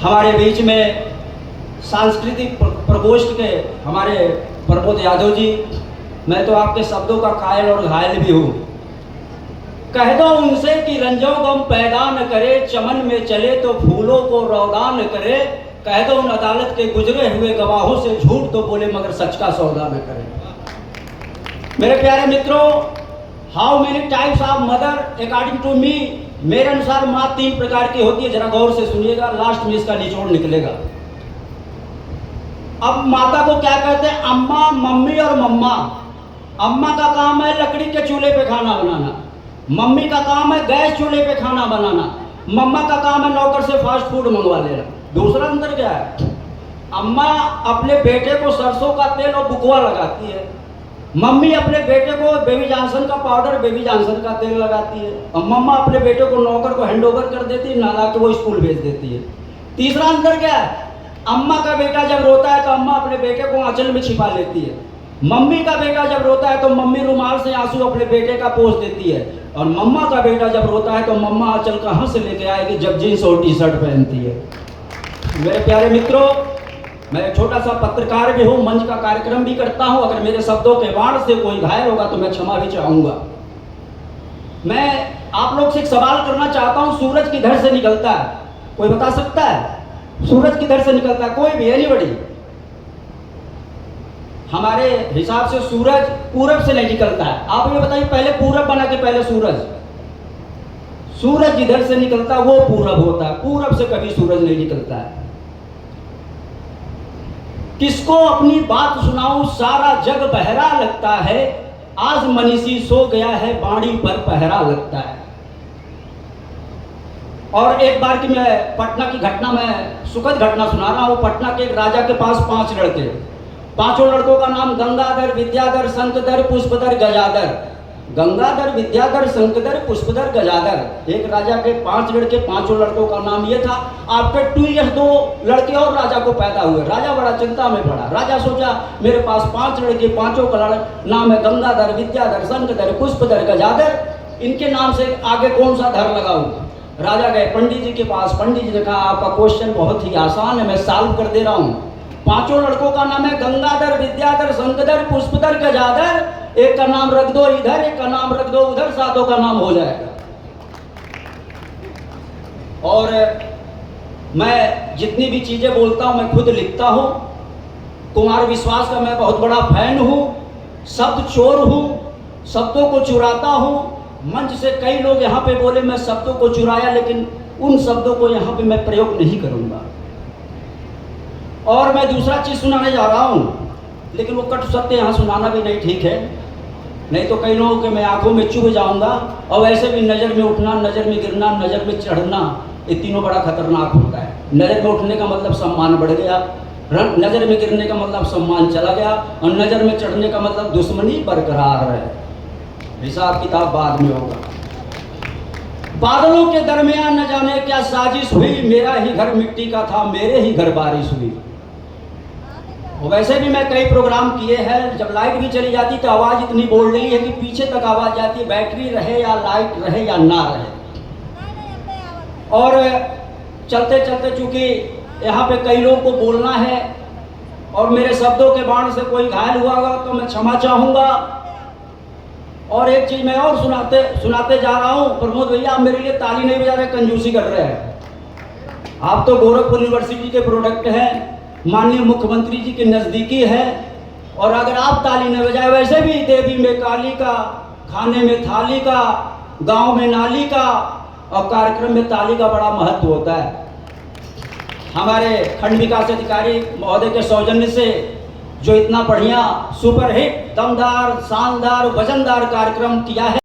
हमारे बीच में सांस्कृतिक प्रकोष्ठ के हमारे प्रमोद यादव जी, मैं तो आपके शब्दों का कायल और घायल भी हूँ। कह दो उनसे कि रंजो गम पैदा न करे, चमन में चले तो फूलों को रौदा न करे। कह दो उन अदालत के गुजरे हुए गवाहों से झूठ तो बोले मगर सच का सौदा न करे। मेरे प्यारे मित्रों, how many types of mother according to me, मेरे अनुसार माँ 3 प्रकार की होती है। जरा गौर से सुनिएगा, लास्ट में इसका निचोड़ निकलेगा। अब माता को क्या कहते हैं? अम्मा, मम्मी और मम्मा। अम्मा का काम है लकड़ी के चूल्हे पे खाना बनाना, मम्मी का काम है गैस चूल्हे पे खाना बनाना, मम्मा का काम है नौकर से फास्ट फूड मंगवा लेना। दूसरा अंतर क्या है? अम्मा अपने बेटे को सरसों का तेल और बुकवा लगाती है, मम्मी अपने बेटे को बेबी जॉनसन का पाउडर, बेबी जॉनसन का तेल लगाती है, और मम्मा अपने बेटे को नौकर को हैंडओवर कर देती है, नहा के वो स्कूल भेज देती है। तीसरा अंतर क्या है? अम्मा का बेटा जब रोता है तो अम्मा अपने बेटे को आंचल में छिपा लेती है, मम्मी का बेटा जब रोता है तो मम्मी रुमाल से आंसू अपने बेटे का पोंछ देती है, और मम्मा का बेटा जब रोता है तो मम्मा आंचल कहाँ से लेके आएगी जब जींस और टी शर्ट पहनती है। मेरे प्यारे मित्रों, मैं एक छोटा सा पत्रकार भी हूँ, मंच का कार्यक्रम भी करता हूँ। अगर मेरे शब्दों के वाण से कोई घायल होगा तो मैं क्षमा भी चाहूँगा। मैं आप लोग से एक सवाल करना चाहता हूँ, सूरज किधर से निकलता है? कोई बता सकता है? सूरज किधर से निकलता है? कोई भी, एनीबॉडी? हमारे हिसाब से सूरज पूरब से नहीं निकलता है। आप ये बताइए, पहले पूरब बना के पहले सूरज? सूरज जिधर से निकलता है वो पूरब होता है, पूरब से कभी सूरज नहीं निकलता है। किसको अपनी बात सुनाऊं, सारा जग बहरा लगता है, आज मनीषी सो गया है, बाणी पर पहरा लगता है। और एक बार की मैं पटना की घटना, मैं सुखद घटना सुना रहा हूं। पटना के एक राजा के पास 5 लड़के, 5 लड़कों का नाम गंगाधर, विद्याधर, शंखधर, पुष्पधर, गजाधर। गंगाधर, विद्याधर, शंखधर, पुष्पधर, गजाधर। एक राजा के 5 लड़के, 5 लड़कों का नाम ये था। आफ्टर 2 ईयर्स 2 लड़के और राजा को पैदा हुए। राजा बड़ा चिंता में पड़ा। राजा सोचा मेरे पास 5 लड़के, 5 का नाम है गंगाधर, विद्याधर, शंखधर, पुष्पधर, गजाधर, इनके नाम से आगे कौन सा धर लगाऊं? राजा गए पंडित जी के पास। पंडित जी ने कहा आपका क्वेश्चन बहुत ही आसान है, मैं सॉल्व कर दे रहा हूँ। 5 लड़कों का नाम है गंगाधर, विद्याधर, शंखधर, पुष्पधर, गजाधर। एक का नाम रख दो इधर, एक का नाम रख दो उधर, सातों का नाम हो जाएगा। और मैं जितनी भी चीजें बोलता हूं मैं खुद लिखता हूं। कुमार विश्वास का मैं बहुत बड़ा फैन हूं। शब्द चोर हूं, शब्दों को चुराता हूं। मंच से कई लोग यहाँ पे बोले मैं शब्दों को चुराया, लेकिन उन शब्दों को यहाँ पे मैं प्रयोग नहीं करूंगा। और मैं दूसरा चीज सुनाने जा रहा हूँ, लेकिन वो कट सत्य यहाँ सुनाना भी नहीं ठीक है, नहीं तो कई लोगों के मैं आंखों में चुभ जाऊंगा। और वैसे भी नजर में उठना, नजर में गिरना, नजर में चढ़ना, ये तीनों बड़ा खतरनाक होता है। नजर में उठने का मतलब सम्मान बढ़ गया, नजर में गिरने का मतलब सम्मान चला गया, और नजर में चढ़ने का मतलब दुश्मनी बरकरार है। हिसाब किताब बाद में होगा। बादलों के दरमियान न जाने क्या साजिश हुई, मेरा ही घर मिट्टी का था, मेरे ही घर बारिश हुई। वैसे भी मैं कई प्रोग्राम किए हैं, जब लाइट भी चली जाती तो आवाज़ इतनी बोल रही है कि पीछे तक आवाज़ जाती है, बैटरी रहे या लाइट रहे या ना रहे। और चलते चलते चूँकि यहाँ पे कई लोगों को बोलना है और मेरे शब्दों के बाण से कोई घायल हुआ होगा तो मैं क्षमा चाहूँगा। और एक चीज़ मैं और सुनाते जा रहा हूँ। प्रमोद भैया, आप मेरे लिए ताली नहीं बजा रहे, कंजूसी कर रहे हैं। आप तो गोरखपुर यूनिवर्सिटी के प्रोडक्ट हैं, माननीय मुख्यमंत्री जी के नज़दीकी है, और अगर आप ताली न बजाए, वैसे भी देवी में काली का, खाने में थाली का, गांव में नाली का, और कार्यक्रम में ताली का बड़ा महत्व होता है। हमारे खंड विकास अधिकारी महोदय के सौजन्य से जो इतना बढ़िया सुपरहिट, दमदार, शानदार, वजनदार कार्यक्रम किया है।